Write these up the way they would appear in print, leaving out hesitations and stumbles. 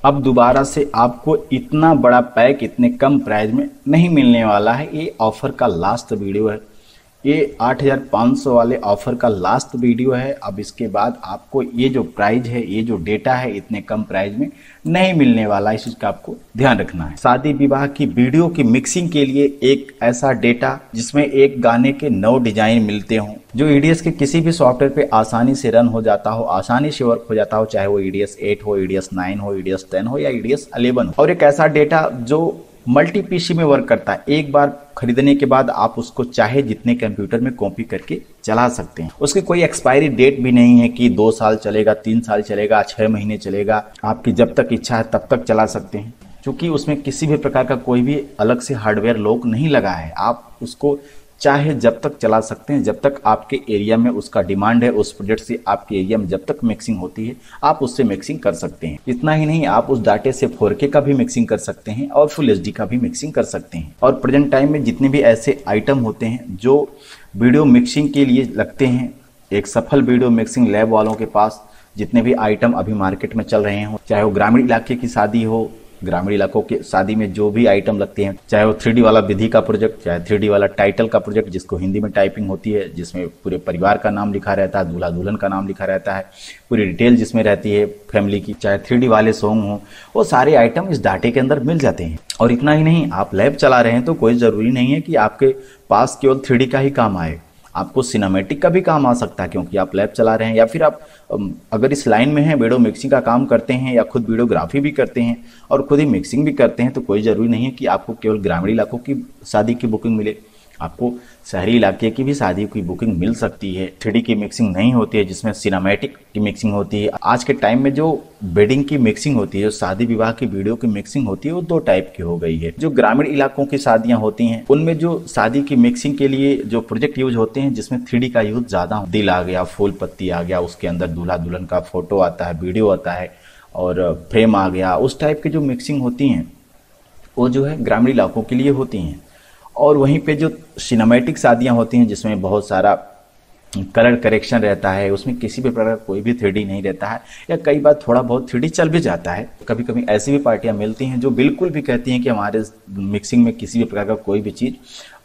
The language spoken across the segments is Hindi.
अब दोबारा से आपको इतना बड़ा पैक इतने कम प्राइस में नहीं मिलने वाला है। ये ऑफर का लास्ट वीडियो है, ये 8500 वाले ऑफर का लास्ट वीडियो है। अब इसके बाद आपको ये जो प्राइस है, ये जो डेटा है, इतने कम प्राइस में नहीं मिलने वाला, इस चीज का आपको ध्यान रखना है। शादी विवाह की वीडियो की मिक्सिंग के लिए एक ऐसा डेटा जिसमें एक गाने के 9 डिजाइन मिलते हों, जो ईडीएस के किसी भी सॉफ्टवेयर पे आसानी से रन हो जाता हो, आसानी से वर्क हो जाता हो, चाहे वो ईडीएस 8 हो, ईडीएस 9 हो, ईडीएस 10 हो या ईडीएस 11 हो। और एक ऐसा डेटा जो मल्टी पीसी में वर्क करता है। एक बार खरीदने के बाद आप उसको चाहे जितने कंप्यूटर में कॉपी करके चला सकते हैं। उसकी कोई एक्सपायरी डेट भी नहीं है कि 2 साल चलेगा, 3 साल चलेगा, 6 महीने चलेगा। आपकी जब तक इच्छा है तब तक चला सकते हैं, क्योंकि उसमें किसी भी प्रकार का कोई भी अलग से हार्डवेयर लॉक नहीं लगा है। आप उसको चाहे जब तक चला सकते हैं, जब तक आपके एरिया में उसका डिमांड है, उस प्रोजेक्ट से आपके एरिया में जब तक मिक्सिंग होती है आप उससे मिक्सिंग कर सकते हैं। इतना ही नहीं, आप उस डाटे से 4K का भी मिक्सिंग कर सकते हैं और फुल HD का भी मिक्सिंग कर सकते हैं। और प्रेजेंट टाइम में जितने भी ऐसे आइटम होते हैं जो वीडियो मिक्सिंग के लिए लगते हैं, एक सफल वीडियो मिक्सिंग लैब वालों के पास जितने भी आइटम अभी मार्केट में चल रहे हैं, चाहे वो ग्रामीण इलाके की शादी हो, ग्रामीण इलाकों के शादी में जो भी आइटम लगते हैं, चाहे वो 3D वाला विधि का प्रोजेक्ट, चाहे 3D वाला टाइटल का प्रोजेक्ट जिसको हिंदी में टाइपिंग होती है, जिसमें पूरे परिवार का नाम लिखा रहता है, दूल्हा दुल्हन का नाम लिखा रहता है, पूरी डिटेल जिसमें रहती है फैमिली की, चाहे 3D वाले सॉन्ग हो, वो सारे आइटम इस डाटे के अंदर मिल जाते हैं। और इतना ही नहीं, आप लैब चला रहे हैं तो कोई ज़रूरी नहीं है कि आपके पास केवल 3D का ही काम आए, आपको सिनेमैटिक का भी काम आ सकता है, क्योंकि आप लैब चला रहे हैं, या फिर आप अगर इस लाइन में हैं, वीडियो मिक्सिंग का काम करते हैं या खुद वीडियोग्राफी भी करते हैं और खुद ही मिक्सिंग भी करते हैं, तो कोई ज़रूरी नहीं है कि आपको केवल ग्रामीण इलाकों की शादी की बुकिंग मिले, आपको शहरी इलाके की भी शादी की बुकिंग मिल सकती है। 3D की मिक्सिंग नहीं होती है, जिसमें सिनेमैटिक की मिक्सिंग होती है। आज के टाइम में जो वेडिंग की मिक्सिंग होती है, जो शादी विवाह की वीडियो की मिक्सिंग होती है, वो 2 टाइप की हो गई है। जो ग्रामीण इलाकों की शादियां होती हैं, उनमें जो शादी की मिक्सिंग के लिए जो प्रोजेक्ट यूज होते हैं, जिसमें 3D का यूज ज्यादा, दिल आ गया, फूल पत्ती आ गया, उसके अंदर दूल्हा दुल्हन का फोटो आता है, वीडियो आता है और फ्रेम आ गया, उस टाइप की जो मिक्सिंग होती हैं वो जो है ग्रामीण इलाकों के लिए होती हैं। और वहीं पे जो सिनेमैटिक शादियां होती हैं, जिसमें बहुत सारा कलर करेक्शन रहता है, उसमें किसी भी प्रकार का कोई भी 3D नहीं रहता है, या कई बार थोड़ा बहुत 3D चल भी जाता है। कभी कभी ऐसी भी पार्टियां मिलती हैं जो बिल्कुल भी कहती हैं कि हमारे मिक्सिंग में किसी भी प्रकार का कोई भी चीज़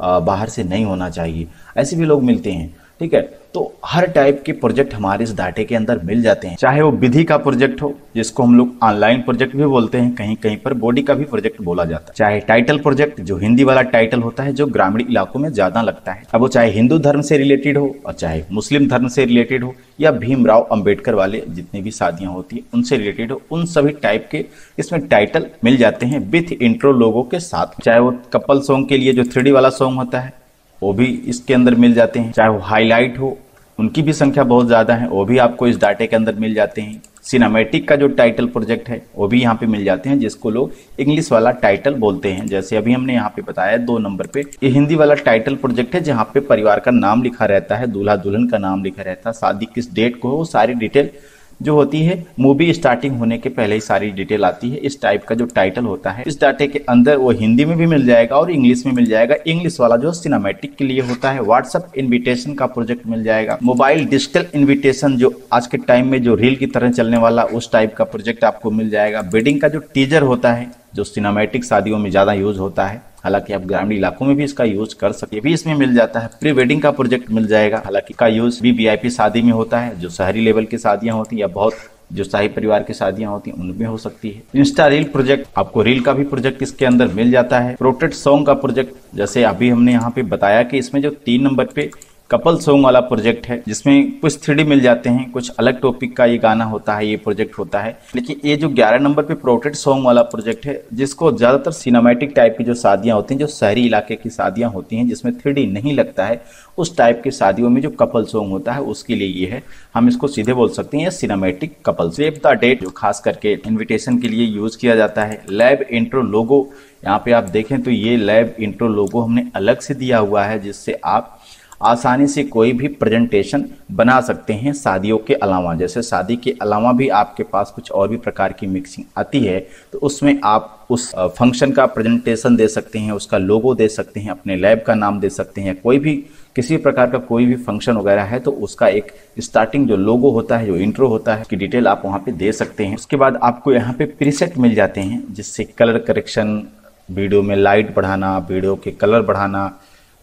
बाहर से नहीं होना चाहिए, ऐसे भी लोग मिलते हैं। ठीक है, तो हर टाइप के प्रोजेक्ट हमारे इस डाटे के अंदर मिल जाते हैं, चाहे वो विधि का प्रोजेक्ट हो, जिसको हम लोग ऑनलाइन प्रोजेक्ट भी बोलते हैं, कहीं कहीं पर बॉडी का भी प्रोजेक्ट बोला जाता है, चाहे टाइटल प्रोजेक्ट जो हिंदी वाला टाइटल होता है, जो ग्रामीण इलाकों में ज्यादा लगता है। अब वो चाहे हिंदू धर्म से रिलेटेड हो और चाहे मुस्लिम धर्म से रिलेटेड हो, या भीमराव अंबेडकर वाले जितनी भी शादियां होती है उनसे रिलेटेड हो, उन सभी टाइप के इसमें टाइटल मिल जाते हैं विथ इंट्रो लोगों के साथ। चाहे वो कपल सॉन्ग के लिए जो 3D वाला सॉन्ग होता है वो भी इसके अंदर मिल जाते हैं, चाहे वो हाईलाइट हो, उनकी भी संख्या बहुत ज़्यादा है, वो भी आपको इस डाटे के अंदर मिल जाते हैं। सिनेमैटिक का जो टाइटल प्रोजेक्ट है वो भी यहाँ पे मिल जाते हैं, जिसको लोग इंग्लिश वाला टाइटल बोलते हैं। जैसे अभी हमने यहाँ पे बताया 2 नंबर पे, ये हिंदी वाला टाइटल प्रोजेक्ट है, जहाँ पे परिवार का नाम लिखा रहता है, दूल्हा दुल्हन का नाम लिखा रहता है, शादी किस डेट को हो, वो सारी डिटेल जो होती है मूवी स्टार्टिंग होने के पहले ही सारी डिटेल आती है। इस टाइप का जो टाइटल होता है, इस डाटे के अंदर वो हिंदी में भी मिल जाएगा और इंग्लिश में मिल जाएगा। इंग्लिश वाला जो सिनेमैटिक के लिए होता है, व्हाट्सएप इनविटेशन का प्रोजेक्ट मिल जाएगा, मोबाइल डिजिटल इनविटेशन जो आज के टाइम में जो रील की तरह चलने वाला, उस टाइप का प्रोजेक्ट आपको मिल जाएगा। वेडिंग का जो टीजर होता है, जो सिनेमैटिक शादियों में ज्यादा यूज होता है, हालांकि आप ग्रामीण इलाकों में भी इसका यूज कर सकते हैं, भी इसमें मिल जाता है। प्री वेडिंग का प्रोजेक्ट मिल जाएगा, हालांकि का यूज भी वीआईपी शादी में होता है, जो शहरी लेवल की शादियां होती है या बहुत जो शाही परिवार की शादियां होती हैं उनमें हो सकती है। इंस्टा रील प्रोजेक्ट, आपको रील का भी प्रोजेक्ट इसके अंदर मिल जाता है। प्रोटेक्ट सॉन्ग का प्रोजेक्ट, जैसे अभी हमने यहाँ पे बताया कि इसमें जो 3 नंबर पे कपल सॉन्ग वाला प्रोजेक्ट है, जिसमें कुछ 3D मिल जाते हैं, कुछ अलग टॉपिक का ये गाना होता है, ये प्रोजेक्ट होता है। लेकिन ये जो 11 नंबर पे प्रोटेक्ट सॉन्ग वाला प्रोजेक्ट है, जिसको ज्यादातर सिनेमैटिक टाइप की जो शादियां होती हैं, जो शहरी इलाके की शादियां होती हैं, जिसमें 3D नहीं लगता है, उस टाइप की शादियों में जो कपल सॉन्ग होता है उसके लिए ये है। हम इसको सीधे बोल सकते हैं cinematic couple. Save the date जो खास करके इन्विटेशन के लिए यूज किया जाता है। लैब इंट्रो लोगो, यहाँ पे आप देखें तो ये लैब इंट्रो लोगो हमने अलग से दिया हुआ है, जिससे आप आसानी से कोई भी प्रेजेंटेशन बना सकते हैं शादियों के अलावा। जैसे शादी के अलावा भी आपके पास कुछ और भी प्रकार की मिक्सिंग आती है तो उसमें आप उस फंक्शन का प्रेजेंटेशन दे सकते हैं, उसका लोगो दे सकते हैं, अपने लैब का नाम दे सकते हैं। कोई भी किसी प्रकार का कोई भी फंक्शन वगैरह है तो उसका एक स्टार्टिंग जो लोगो होता है, जो इंट्रो होता है, उसकी डिटेल आप वहाँ पे दे सकते हैं। उसके बाद आपको यहाँ पे प्रीसेट मिल जाते हैं जिससे कलर करेक्शन, वीडियो में लाइट बढ़ाना, वीडियो के कलर बढ़ाना,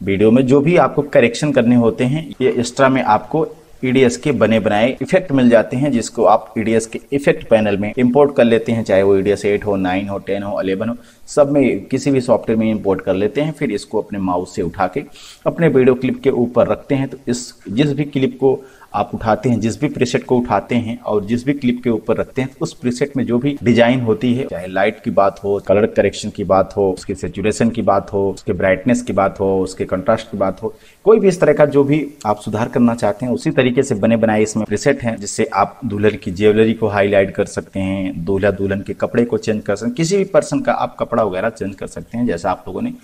वीडियो में जो भी आपको करेक्शन करने होते हैं, ये एक्स्ट्रा में आपको ईडीएस के बने बनाए इफेक्ट मिल जाते हैं जिसको आप ईडीएस के इफेक्ट पैनल में इंपोर्ट कर लेते हैं। चाहे वो ईडीएस 8 हो, 9 हो, 10 हो, 11 हो, सब में किसी भी सॉफ्टवेयर में इंपोर्ट कर लेते हैं। फिर इसको अपने माउस से उठा के अपने वीडियो क्लिप के ऊपर रखते हैं। तो इस जिस भी क्लिप को आप उठाते हैं, जिस भी प्रीसेट को उठाते हैं और जिस भी क्लिप के ऊपर रखते हैं, उस प्रीसेट में जो भी डिजाइन होती है, चाहे लाइट की बात हो, कलर करेक्शन की बात हो, उसके सैचुरेशन की बात हो, उसके ब्राइटनेस की बात हो, उसके कंट्रास्ट की बात हो, कोई भी इस तरह का जो भी आप सुधार करना चाहते हैं, उसी तरीके से बने बनाए इसमें प्रीसेट हैं जिससे आप दुल्हन की ज्वेलरी को हाईलाइट कर सकते हैं, दूल्हा दुल्हन के कपड़े को चेंज कर सकते हैं, किसी भी पर्सन का आप कपड़ा वगैरह चेंज कर सकते हैं। जैसा आप लोगों ने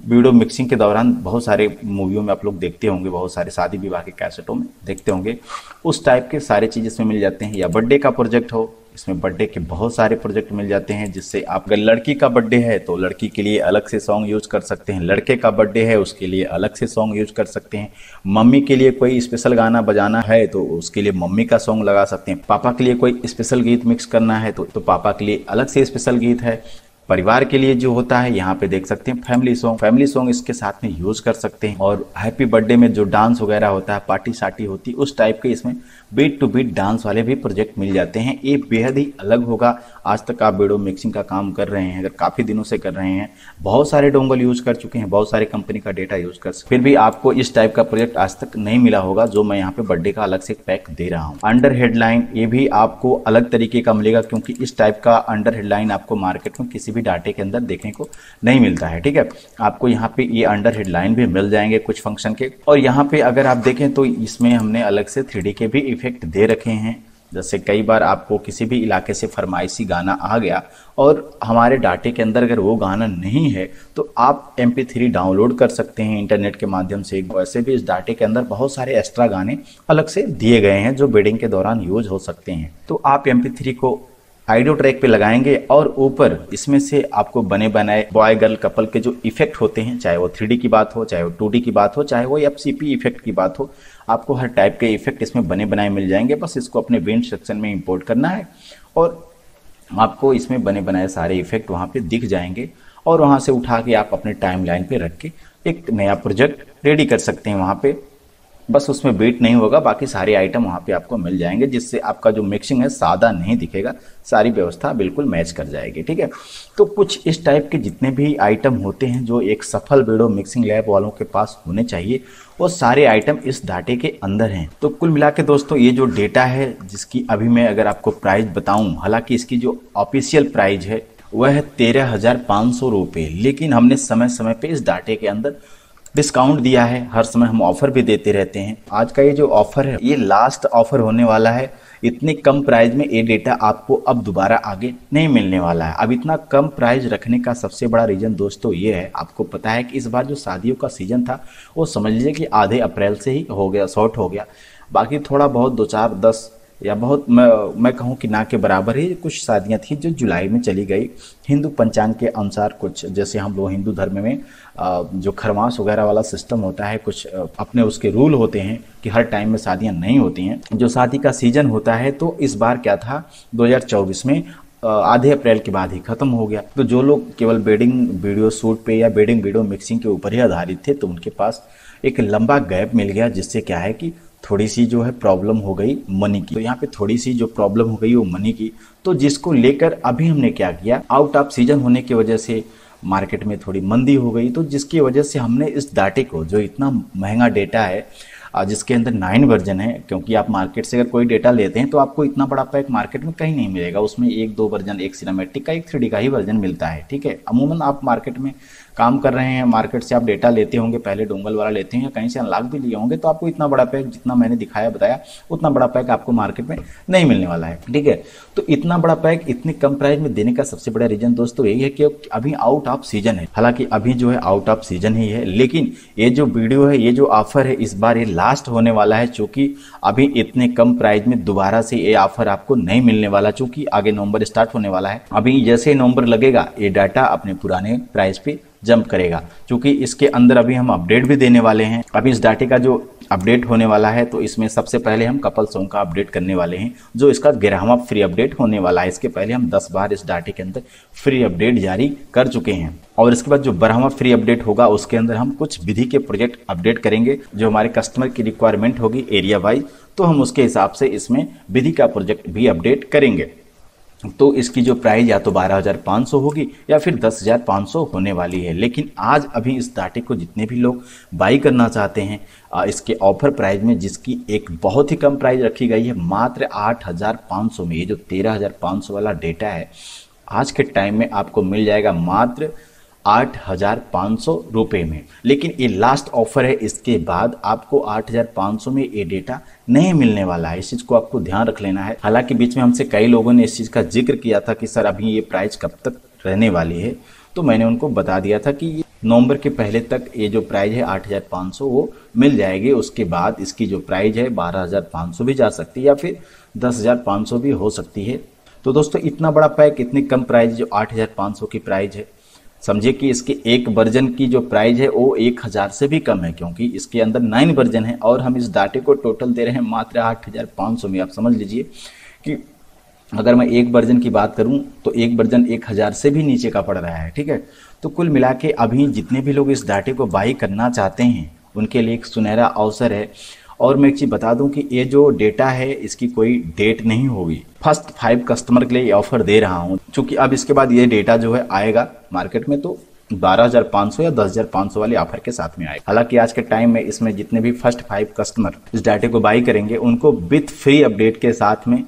वीडियो मिक्सिंग के दौरान बहुत सारे मूवियों में आप लोग देखते होंगे, बहुत सारे शादी विवाह के कैसेटों में देखते होंगे, उस टाइप के सारे चीज़ इसमें मिल जाते हैं। या बर्थडे का प्रोजेक्ट हो, इसमें बर्थडे के बहुत सारे प्रोजेक्ट मिल जाते हैं जिससे आप, अगर लड़की का बर्थडे है तो लड़की के लिए अलग से सॉन्ग यूज कर सकते हैं, लड़के का बर्थडे है उसके लिए अलग से सॉन्ग यूज कर सकते हैं, मम्मी के लिए कोई स्पेशल गाना बजाना है तो उसके लिए मम्मी का सॉन्ग लगा सकते हैं, पापा के लिए कोई स्पेशल गीत मिक्स करना है तो पापा के लिए अलग से स्पेशल गीत है, परिवार के लिए जो होता है यहाँ पे देख सकते हैं फैमिली सॉन्ग इसके साथ में यूज कर सकते हैं। और हैप्पी बर्थडे में जो डांस वगैरह होता है, पार्टी साटी होती है, उस टाइप के इसमें बीट टू बीट डांस वाले भी प्रोजेक्ट मिल जाते हैं। ये बेहद ही अलग होगा। आज तक आप वीडियो मिक्सिंग का काम कर रहे हैं, अगर काफ़ी दिनों से कर रहे हैं, बहुत सारे डोंगल यूज कर चुके हैं, बहुत सारे कंपनी का डेटा यूज कर सकते, फिर भी आपको इस टाइप का प्रोजेक्ट आज तक नहीं मिला होगा जो मैं यहाँ पे बर्थडे का अलग से पैक दे रहा हूँ। अंडर हेडलाइन, ये भी आपको अलग तरीके का मिलेगा क्योंकि इस टाइप का अंडर हेडलाइन आपको मार्केट में किसी भी डाटे के अंदर देखने को नहीं मिलता है। ठीक है, आपको यहाँ पे ये अंडर हेडलाइन भी मिल जाएंगे कुछ फंक्शन के। और यहाँ पे अगर आप देखें तो इसमें हमने अलग से 3D के भी इफेक्ट दे रखे हैं। जैसे कई बार आपको किसी भी इलाके से फरमाइशी गाना आ गया और हमारे डाटे के अंदर अगर वो गाना नहीं है तो आप MP3 डाउनलोड कर सकते हैं इंटरनेट के माध्यम से। वैसे भी इस डाटे के अंदर बहुत सारे एक्स्ट्रा गाने अलग से दिए गए हैं जो वेडिंग के दौरान यूज हो सकते हैं। तो आप MP3 को ऑडियो ट्रैक पे लगाएंगे और ऊपर इसमें से आपको बने बनाए बॉय गर्ल कपल के जो इफेक्ट होते हैं, चाहे वो 3D की बात हो, चाहे वो 2D की बात हो, चाहे वो FCP इफेक्ट की बात हो, आपको हर टाइप के इफेक्ट इसमें बने बनाए मिल जाएंगे। बस इसको अपने विंड सेक्शन में इंपोर्ट करना है और आपको इसमें बने बनाए सारे इफेक्ट वहाँ पे दिख जाएंगे और वहाँ से उठा के आप अपने टाइमलाइन पे रख के एक नया प्रोजेक्ट रेडी कर सकते हैं वहाँ पे। बस उसमें बीट नहीं होगा, बाकी सारे आइटम वहाँ पे आपको मिल जाएंगे जिससे आपका जो मिक्सिंग है सादा नहीं दिखेगा, सारी व्यवस्था बिल्कुल मैच कर जाएगी। ठीक है, तो कुछ इस टाइप के जितने भी आइटम होते हैं जो एक सफल वीडियो मिक्सिंग लैब वालों के पास होने चाहिए, वो सारे आइटम इस डाटे के अंदर हैं। तो कुल मिला के दोस्तों ये जो डेटा है जिसकी अभी मैं अगर आपको प्राइस बताऊं, हालांकि इसकी जो ऑफिशियल प्राइस है वह है 13,500 रुपये, लेकिन हमने समय समय पे इस डाटे के अंदर डिस्काउंट दिया है। हर समय हम ऑफर भी देते रहते हैं। आज का ये जो ऑफर है ये लास्ट ऑफर होने वाला है। इतनी कम प्राइस में ये डेटा आपको अब दोबारा आगे नहीं मिलने वाला है। अब इतना कम प्राइस रखने का सबसे बड़ा रीजन दोस्तों ये है, आपको पता है कि इस बार जो शादियों का सीजन था वो समझ लीजिए कि आधे अप्रैल से ही हो गया, शॉर्ट हो गया। बाकी थोड़ा बहुत 2 4 10 या बहुत मैं कहूँ कि ना के बराबर ही कुछ शादियां थी जो जुलाई में चली गई हिंदू पंचांग के अनुसार। कुछ जैसे हम लोग हिंदू धर्म में जो खरमास वगैरह वाला सिस्टम होता है, कुछ अपने उसके रूल होते हैं कि हर टाइम में शादियां नहीं होती हैं। जो शादी का सीजन होता है तो इस बार क्या था 2024 में आधे अप्रैल के बाद ही खत्म हो गया। तो जो लोग केवल वेडिंग वीडियो शूट पे या वेडिंग वीडियो मिक्सिंग के ऊपर ही आधारित थे तो उनके पास एक लंबा गैप मिल गया, जिससे क्या है कि थोड़ी सी जो है प्रॉब्लम हो गई मनी की। तो यहाँ पे थोड़ी सी जो प्रॉब्लम हो गई वो मनी की, तो जिसको लेकर अभी हमने क्या किया, आउट ऑफ सीजन होने की वजह से मार्केट में थोड़ी मंदी हो गई, तो जिसकी वजह से हमने इस डाटे को, जो इतना महंगा डेटा है, जिसके अंदर 9 वर्जन है, क्योंकि आप मार्केट से अगर कोई डेटा लेते हैं तो आपको इतना बड़ा पैक मार्केट में कहीं नहीं मिलेगा। उसमें 1-2 वर्जन, एक सिनेमैटिक का, एक 3D का ही वर्जन मिलता है, ठीक है। अमूमन आप मार्केट में काम कर रहे हैं, मार्केट से आप डेटा लेते होंगे, पहले डोंगल वाला लेते हैं या कहीं से अनलॉक भी लिए होंगे, तो आपको इतना बड़ा पैक जितना मैंने दिखाया बताया उतना बड़ा पैक आपको मार्केट में नहीं मिलने वाला है, ठीक है। तो इतना बड़ा पैक इतने कम प्राइस में देने का सबसे बड़ा रीजन दोस्तों यही है कि अभी आउट ऑफ सीजन है। हालांकि अभी जो है आउट ऑफ सीजन ही है, लेकिन ये जो वीडियो है, ये जो ऑफर है, इस बार ये लास्ट होने वाला है, चूंकि अभी इतने कम प्राइस में दोबारा से ये ऑफर आपको नहीं मिलने वाला, चूंकि आगे नवंबर स्टार्ट होने वाला है। अभी जैसे ही नवंबर लगेगा ये डाटा अपने पुराने प्राइस पे जंप करेगा, क्योंकि इसके अंदर अभी हम अपडेट भी देने वाले हैं। अभी इस डाटे का जो अपडेट होने वाला है, तो इसमें सबसे पहले हम कपल सॉन्ग का अपडेट करने वाले हैं, जो इसका 11वां फ्री अपडेट होने वाला है। इसके पहले हम 10 बार इस डाटे के अंदर फ्री अपडेट जारी कर चुके हैं, और इसके बाद जो 12वां फ्री अपडेट होगा उसके अंदर हम कुछ विधि के प्रोजेक्ट अपडेट करेंगे, जो हमारे कस्टमर की रिक्वायरमेंट होगी एरिया वाइज, तो हम उसके हिसाब से इसमें विधि का प्रोजेक्ट भी अपडेट करेंगे। तो इसकी जो प्राइस या तो 12,500 होगी या फिर 10,500 होने वाली है। लेकिन आज अभी इस डाटे को जितने भी लोग बाई करना चाहते हैं इसके ऑफर प्राइस में, जिसकी एक बहुत ही कम प्राइस रखी गई है, मात्र 8,500 में, ये जो 13,500 वाला डेटा है आज के टाइम में आपको मिल जाएगा मात्र 8,500 रुपये में। लेकिन ये लास्ट ऑफर है, इसके बाद आपको 8,500 में ये डेटा नहीं मिलने वाला है। इस चीज़ को आपको ध्यान रख लेना है। हालांकि बीच में हमसे कई लोगों ने इस चीज़ का जिक्र किया था कि सर अभी ये प्राइस कब तक रहने वाली है, तो मैंने उनको बता दिया था कि नवंबर के पहले तक ये जो प्राइस है 8,500 वो मिल जाएगी। उसके बाद इसकी जो प्राइस है 12,500 भी जा सकती है या फिर 10,500 भी हो सकती है। तो दोस्तों इतना बड़ा पैक, इतनी कम प्राइस जो 8,500 की प्राइस है, समझिए कि इसके एक वर्जन की जो प्राइस है वो 1,000 से भी कम है, क्योंकि इसके अंदर 9 वर्जन है और हम इस डाटे को टोटल दे रहे हैं मात्र 8,500 में। आप समझ लीजिए कि अगर मैं एक वर्जन की बात करूं तो एक वर्जन 1,000 से भी नीचे का पड़ रहा है, ठीक है। तो कुल मिला के अभी जितने भी लोग इस डाटे को बाई करना चाहते हैं उनके लिए एक सुनहरा अवसर है। और मैं एक चीज़ बता दूं कि ये जो डेटा है इसकी कोई डेट नहीं होगी। फर्स्ट 5 कस्टमर के लिए ये ऑफर दे रहा हूं, क्योंकि अब इसके बाद ये डेटा जो है आएगा मार्केट में तो 12,500 या 10,500 वाले ऑफर के साथ में आएगा। हालांकि आज के टाइम में इसमें जितने भी फर्स्ट 5 कस्टमर इस डाटे को बाई करेंगे उनको विथ फ्री अपडेट के साथ में,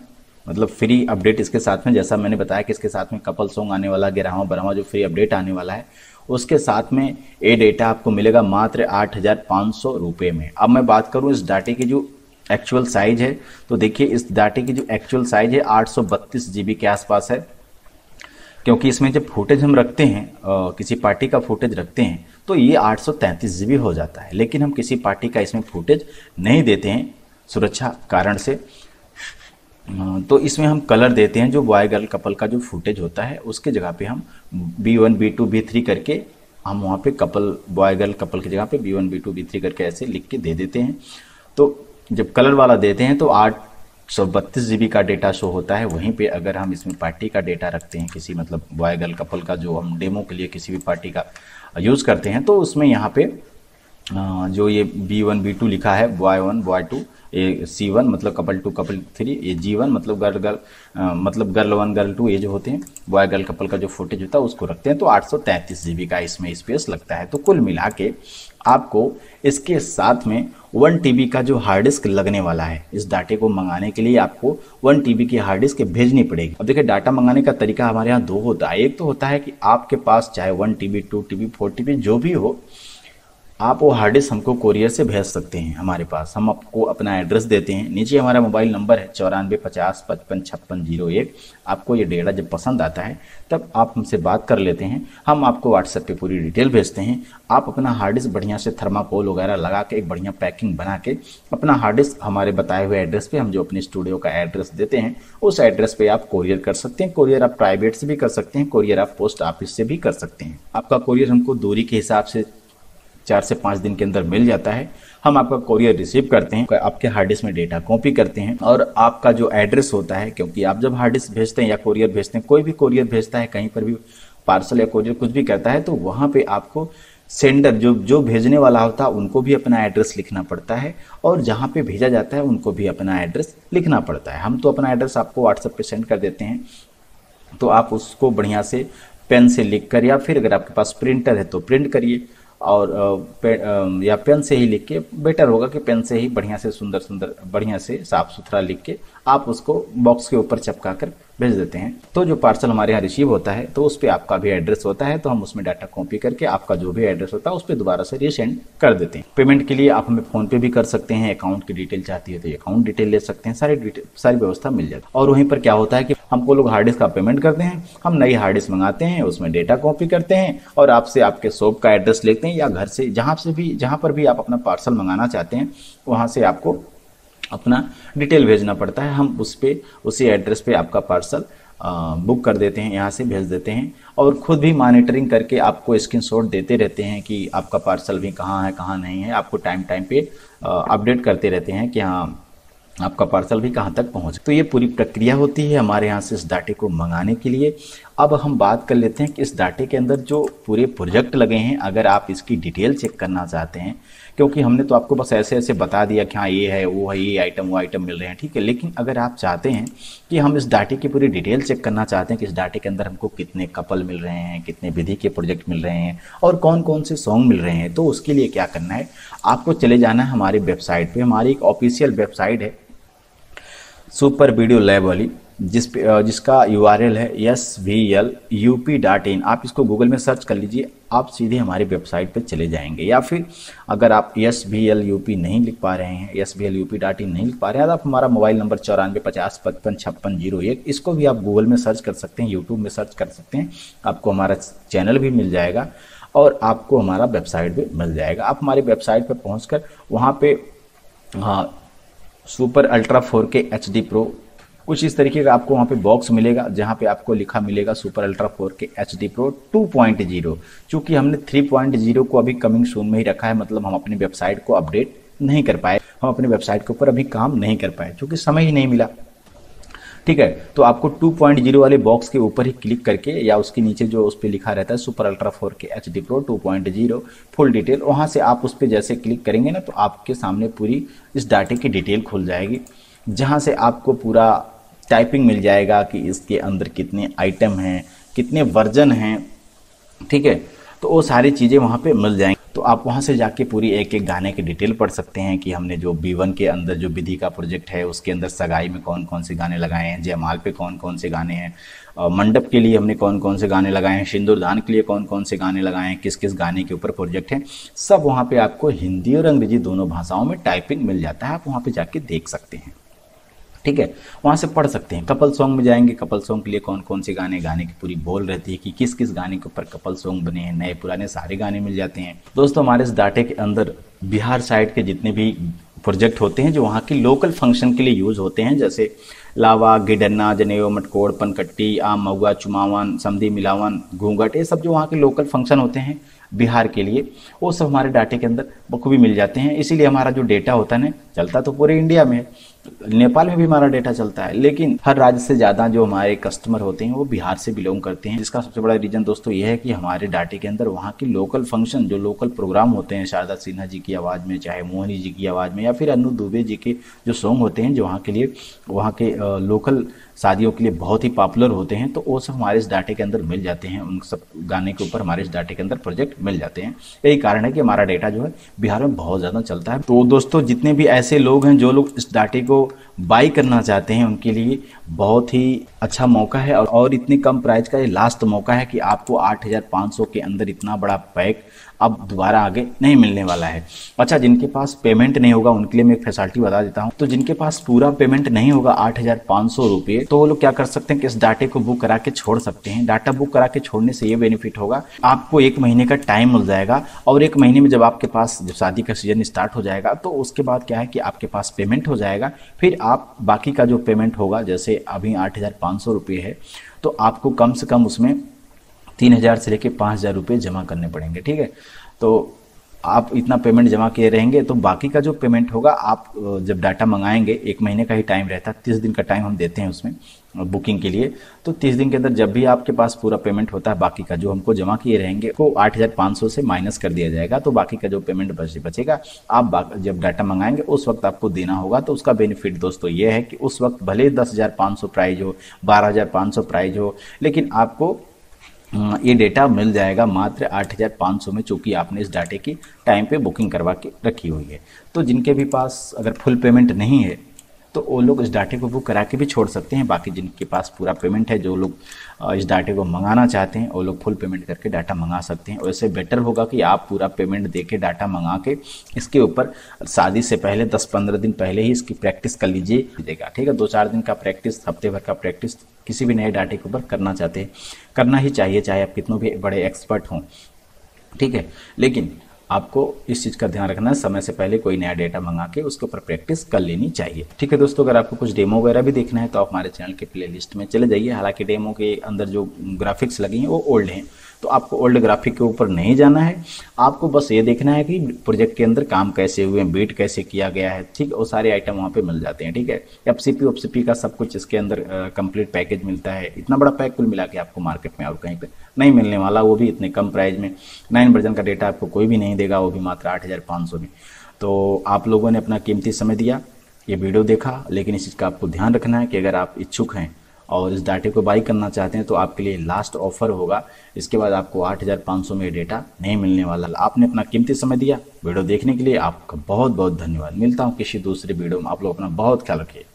मतलब फ्री अपडेट इसके साथ में, जैसा मैंने बताया कि इसके साथ में कपल सॉन्ग आने वाला, 11वां 12वां जो फ्री अपडेट आने वाला है, उसके साथ में ये डेटा आपको मिलेगा मात्र 8,500 रुपये में। अब मैं बात करूं इस डाटे की जो एक्चुअल साइज है, तो देखिए इस डाटे की जो एक्चुअल साइज है 832 GB के आसपास है, क्योंकि इसमें जब फुटेज हम रखते हैं किसी पार्टी का फुटेज रखते हैं तो ये 833 GB हो जाता है। लेकिन हम किसी पार्टी का इसमें फुटेज नहीं देते हैं सुरक्षा कारण से, तो इसमें हम कलर देते हैं। जो बॉय गर्ल कपल का जो फुटेज होता है उसके जगह पे हम B1 B2 B3 करके हम वहाँ पे कपल, बॉय गर्ल कपल की जगह पे B1 B2 B3 करके ऐसे लिख के दे देते हैं। तो जब कलर वाला देते हैं तो 832 GB का डेटा शो होता है। वहीं पे अगर हम इसमें पार्टी का डेटा रखते हैं, किसी मतलब बॉय गर्ल कपल का, जो हम डेमो के लिए किसी भी पार्टी का यूज़ करते हैं, तो उसमें यहाँ पे जो ये B1 B2 लिखा है, बॉय 1 बॉय 2, ये C1 मतलब कपल 2 कपल 3, ये G1 मतलब गर्ल 1 गर्ल 2, ये जो होते हैं बॉय गर्ल कपल का जो फुटेज होता है उसको रखते हैं। तो 833 GB का इसमें स्पेस लगता है। तो कुल मिला के आपको इसके साथ में 1 TB का जो हार्ड डिस्क लगने वाला है। इस डाटे को मंगाने के लिए आपको 1 TB की हार्ड डिस्क भेजनी पड़ेगी। अब देखिए डाटा मंगाने का तरीका हमारे यहाँ 2 होता है। एक तो होता है कि आपके पास चाहे 1 TB 2 TB 4 TB जो भी हो, आप वो हार्ड डिस्क हमको कोरियर से भेज सकते हैं हमारे पास। हम आपको अपना एड्रेस देते हैं, नीचे हमारा मोबाइल नंबर है 94 50 55 56 01। आपको ये डेटा जब पसंद आता है तब आप हमसे बात कर लेते हैं, हम आपको व्हाट्सएप पे पूरी डिटेल भेजते हैं। आप अपना हार्ड डिस्क बढ़िया से थर्माकोल वगैरह लगा के एक बढ़िया पैकिंग बना के अपना हार्ड डिस्क हमारे बताए हुए एड्रेस पे, हम जो अपने स्टूडियो का एड्रेस देते हैं उस एड्रेस पे आप कोरियर कर सकते हैं। कोरियर आप प्राइवेट से भी कर सकते हैं, कोरियर आप पोस्ट ऑफिस से भी कर सकते हैं। आपका कोरियर हमको दूरी के हिसाब से 4 से 5 दिन के अंदर मिल जाता है। हम आपका कोरियर रिसीव करते हैं, आपके हार्ड डिस्क में डेटा कॉपी करते हैं, और आपका जो एड्रेस होता है, क्योंकि आप जब हार्ड डिस्क भेजते हैं या कोरियर भेजते हैं, कोई भी कोरियर भेजता है, कहीं पर भी पार्सल या कोरियर कुछ भी करता है, तो वहाँ पे आपको सेंडर जो भेजने वाला होता है उनको भी अपना एड्रेस लिखना पड़ता है, और जहाँ पे भेजा जाता है उनको भी अपना एड्रेस लिखना पड़ता है। हम तो अपना एड्रेस आपको व्हाट्सएप पे सेंड कर देते हैं, तो आप उसको बढ़िया से पेन से लिख कर, या फिर अगर आपके पास प्रिंटर है तो प्रिंट करिए, और या पेन से ही लिख के, बेटर होगा कि पेन से ही बढ़िया से सुंदर सुंदर बढ़िया से साफ सुथरा लिख के आप उसको बॉक्स के ऊपर चिपका कर भेज देते हैं। तो जो पार्सल हमारे यहाँ रिसीव होता है तो उस पर आपका भी एड्रेस होता है, तो हम उसमें डाटा कॉपी करके आपका जो भी एड्रेस होता है उस पर दोबारा से रीसेंड कर देते हैं। पेमेंट के लिए आप हमें फोन पे भी कर सकते हैं, अकाउंट की डिटेल चाहती है तो अकाउंट डिटेल ले सकते हैं, सारी व्यवस्था मिल जाती है। और वहीं पर क्या होता है कि हमको लोग हार्ड डिस्क का पेमेंट करते हैं, हम नई हार्ड डिस्क मंगाते हैं, उसमें डेटा कॉपी करते हैं और आपसे आपके शॉप का एड्रेस लेते हैं, या घर से जहाँ पर भी आप अपना पार्सल मंगाना चाहते हैं वहाँ से आपको अपना डिटेल भेजना पड़ता है। हम उसी एड्रेस पे आपका पार्सल बुक कर देते हैं, यहाँ से भेज देते हैं और खुद भी मॉनिटरिंग करके आपको स्क्रीनशॉट देते रहते हैं कि आपका पार्सल भी कहाँ है कहाँ नहीं है। आपको टाइम पे अपडेट करते रहते हैं कि हाँ आपका पार्सल भी कहाँ तक पहुँच। तो ये पूरी प्रक्रिया होती है हमारे यहाँ से इस डाटे को मंगाने के लिए। अब हम बात कर लेते हैं कि इस डाटे के अंदर जो पूरे प्रोजेक्ट लगे हैं, अगर आप इसकी डिटेल चेक करना चाहते हैं, क्योंकि हमने तो आपको बस ऐसे ऐसे बता दिया कि हाँ ये है वो है, ये आइटम वो आइटम मिल रहे हैं, ठीक है। लेकिन अगर आप चाहते हैं कि हम इस डाटे की पूरी डिटेल चेक करना चाहते हैं कि इस डाटे के अंदर हमको कितने कपल मिल रहे हैं, कितने विधि के प्रोजेक्ट मिल रहे हैं और कौन कौन से सॉन्ग मिल रहे हैं, तो उसके लिए क्या करना है, आपको चले जाना है हमारी वेबसाइट पर। हमारी एक ऑफिशियल वेबसाइट है सुपर वीडियो लैब वाली, जिसका URL है svlup.in। आप इसको गूगल में सर्च कर लीजिए, आप सीधे हमारी वेबसाइट पर चले जाएंगे। या फिर अगर आप svlup नहीं लिख पा रहे हैं, svlup.in नहीं लिख पा रहे हैं, तो आप हमारा मोबाइल नंबर 9450555601, इसको भी आप गूगल में सर्च कर सकते हैं, यूट्यूब में सर्च कर सकते हैं, आपको हमारा चैनल भी मिल जाएगा और आपको हमारा वेबसाइट भी मिल जाएगा। आप हमारी वेबसाइट पर पहुँच कर वहाँ पे super ultra 4K HD pro कुछ इस तरीके का आपको वहाँ पे बॉक्स मिलेगा, जहाँ पे आपको लिखा मिलेगा super ultra 4K HD pro 2.0। चूँकि हमने 3.0 को अभी कमिंग सून में ही रखा है, मतलब हम अपनी वेबसाइट को अपडेट नहीं कर पाए, हम अपनी वेबसाइट के ऊपर अभी काम नहीं कर पाए क्योंकि समय ही नहीं मिला, ठीक है। तो आपको 2.0 वाले बॉक्स के ऊपर ही क्लिक करके या उसके नीचे जो उस पर लिखा रहता है super ultra 4K HD pro 2.0 full detail, वहाँ से आप उस पर जैसे क्लिक करेंगे ना तो आपके सामने पूरी इस डाटे की डिटेल खुल जाएगी, जहाँ से आपको पूरा टाइपिंग मिल जाएगा कि इसके अंदर कितने आइटम हैं, कितने वर्जन हैं, ठीक है। तो वो सारी चीज़ें वहाँ पे मिल जाएंगी। तो आप वहाँ से जाके पूरी एक एक गाने की डिटेल पढ़ सकते हैं कि हमने जो B1 के अंदर जो विधि का प्रोजेक्ट है उसके अंदर सगाई में कौन कौन से गाने लगाए हैं, जयमाल पे कौन कौन से गाने हैं, मंडप के लिए हमने कौन कौन से गाने लगाए हैं, सिंदूरदान के लिए कौन कौन से गाने लगाए हैं, किस किस गाने के ऊपर प्रोजेक्ट है, सब वहाँ पे आपको हिंदी और अंग्रेजी दोनों भाषाओं में टाइपिंग मिल जाता है। आप वहाँ पे जाके देख सकते हैं, ठीक है, वहाँ से पढ़ सकते हैं। कपल सॉन्ग में जाएंगे, कपल सॉन्ग के लिए कौन कौन से गाने की पूरी बोल रहती है कि किस किस गाने के ऊपर कपल सॉन्ग बने हैं, नए पुराने सारे गाने मिल जाते हैं। दोस्तों हमारे इस डाटे के अंदर बिहार साइड के जितने भी प्रोजेक्ट होते हैं जो वहाँ की लोकल फंक्शन के लिए यूज होते हैं, जैसे लावा, गिडन्ना, जनेऊ, मटकोड़, पनकट्टी, आम, महुआ, चुमावन, समधी, मिलावन, घूंघट, ये सब जो वहाँ के लोकल फंक्शन होते हैं बिहार के लिए, वो सब हमारे डाटे के अंदर बखूबी मिल जाते हैं। इसीलिए हमारा जो डेटा होता है ना, चलता तो पूरे इंडिया में है, नेपाल में भी हमारा डेटा चलता है, लेकिन हर राज्य से ज़्यादा जो हमारे कस्टमर होते हैं वो बिहार से बिलोंग करते हैं। जिसका सबसे बड़ा रीजन दोस्तों ये है कि हमारे डाटे के अंदर वहाँ की लोकल फंक्शन, जो लोकल प्रोग्राम होते हैं, शारदा सिन्हा जी की आवाज़ में, चाहे मोहनी जी की आवाज़ में, या फिर अनु दुबे जी के जो सॉन्ग होते हैं जो वहाँ के लोकल शादियों के लिए बहुत ही पॉपुलर होते हैं, तो वो सब हमारे इस डाटे के अंदर मिल जाते हैं। उन सब गाने के ऊपर हमारे इस डाटे के अंदर प्रोजेक्ट मिल जाते हैं। यही कारण है कि हमारा डेटा जो है बिहार में बहुत ज़्यादा चलता है। तो दोस्तों जितने भी ऐसे लोग हैं जो लोग इस डाटे को बाई करना चाहते हैं, उनके लिए बहुत ही अच्छा मौका है और इतनी कम प्राइस का ये लास्ट मौका है कि आपको 8,500 के अंदर इतना बड़ा पैक अब दोबारा आगे नहीं मिलने वाला है। अच्छा, जिनके पास पेमेंट नहीं होगा उनके लिए मैं एक फैसिलिटी बता देता हूँ। तो जिनके पास पूरा पेमेंट नहीं होगा 8,500 रुपये, तो वो लोग क्या कर सकते हैं कि इस डाटे को बुक करा के छोड़ सकते हैं। डाटा बुक करा के छोड़ने से ये बेनिफिट होगा, आपको 1 महीने का टाइम मिल जाएगा और 1 महीने में जब आपके पास जब शादी का सीजन स्टार्ट हो जाएगा तो उसके बाद क्या है कि आपके पास पेमेंट हो जाएगा। फिर आप बाकी का जो पेमेंट होगा, जैसे अभी 8,500 रुपये है, तो आपको कम से कम उसमें 3,000 से लेकर 5,000 रुपये जमा करने पड़ेंगे, ठीक है। तो आप इतना पेमेंट जमा किए रहेंगे तो बाकी का जो पेमेंट होगा आप जब डाटा मंगाएंगे, 1 महीने का ही टाइम रहता है, 30 दिन का टाइम हम देते हैं उसमें बुकिंग के लिए। तो 30 दिन के अंदर जब भी आपके पास पूरा पेमेंट होता है, बाकी का जो हमको जमा किए रहेंगे वो 8,500 से माइनस कर दिया जाएगा। तो बाकी का जो पेमेंट बचेगा आप जब डाटा मंगाएंगे उस वक्त आपको देना होगा। तो उसका बेनिफिट दोस्तों ये है कि उस वक्त भले 10,500 प्राइज हो, 12,500 प्राइज हो, लेकिन आपको ये डेटा मिल जाएगा मात्र 8,500 में, चूँकि आपने इस डाटे की टाइम पे बुकिंग करवा के रखी हुई है। तो जिनके भी पास अगर फुल पेमेंट नहीं है तो वो लोग इस डाटे को बुक करा के भी छोड़ सकते हैं। बाकी जिनके पास पूरा पेमेंट है, जो लोग इस डाटे को मंगाना चाहते हैं वो लोग फुल पेमेंट करके डाटा मंगा सकते हैं। वैसे बेटर होगा कि आप पूरा पेमेंट दे के डाटा मंगा के इसके ऊपर शादी से पहले 10-15 दिन पहले ही इसकी प्रैक्टिस कर लीजिए। ठीक है, 2-4 दिन का प्रैक्टिस, हफ्ते भर का प्रैक्टिस किसी भी नए डाटे के ऊपर करना चाहते हैं, करना ही चाहिए, चाहे आप कितनों भी बड़े एक्सपर्ट हों। ठीक है, लेकिन आपको इस चीज़ का ध्यान रखना है, समय से पहले कोई नया डेटा मंगा के उसके ऊपर प्रैक्टिस कर लेनी चाहिए। ठीक है दोस्तों, अगर आपको कुछ डेमो वगैरह भी देखना है तो आप हमारे चैनल के प्लेलिस्ट में चले जाइए। हालांकि डेमो के अंदर जो ग्राफिक्स लगी हैं वो ओल्ड हैं, तो आपको ओल्ड ग्राफिक के ऊपर नहीं जाना है। आपको बस ये देखना है कि प्रोजेक्ट के अंदर काम कैसे हुए हैं, बीट कैसे किया गया है। ठीक, वो सारे आइटम वहाँ पे मिल जाते हैं। ठीक है, एफसीपी का सब कुछ इसके अंदर कंप्लीट पैकेज मिलता है। इतना बड़ा पैक कुल मिला के आपको मार्केट में और कहीं पे नहीं मिलने वाला, वो भी इतने कम प्राइस में। 9 वर्जन का डेटा आपको कोई भी नहीं देगा, वो भी मात्र 8,500 में। तो आप लोगों ने अपना कीमती समय दिया, ये वीडियो देखा, लेकिन इस चीज़ का आपको ध्यान रखना है कि अगर आप इच्छुक हैं और इस डाटे को बाई करना चाहते हैं तो आपके लिए लास्ट ऑफर होगा। इसके बाद आपको 8,500 में डेटा नहीं मिलने वाला। आपने अपना कीमती समय दिया, वीडियो देखने के लिए आपका बहुत बहुत धन्यवाद। मिलता हूँ किसी दूसरे वीडियो में, आप लोग अपना बहुत ख्याल रखिए।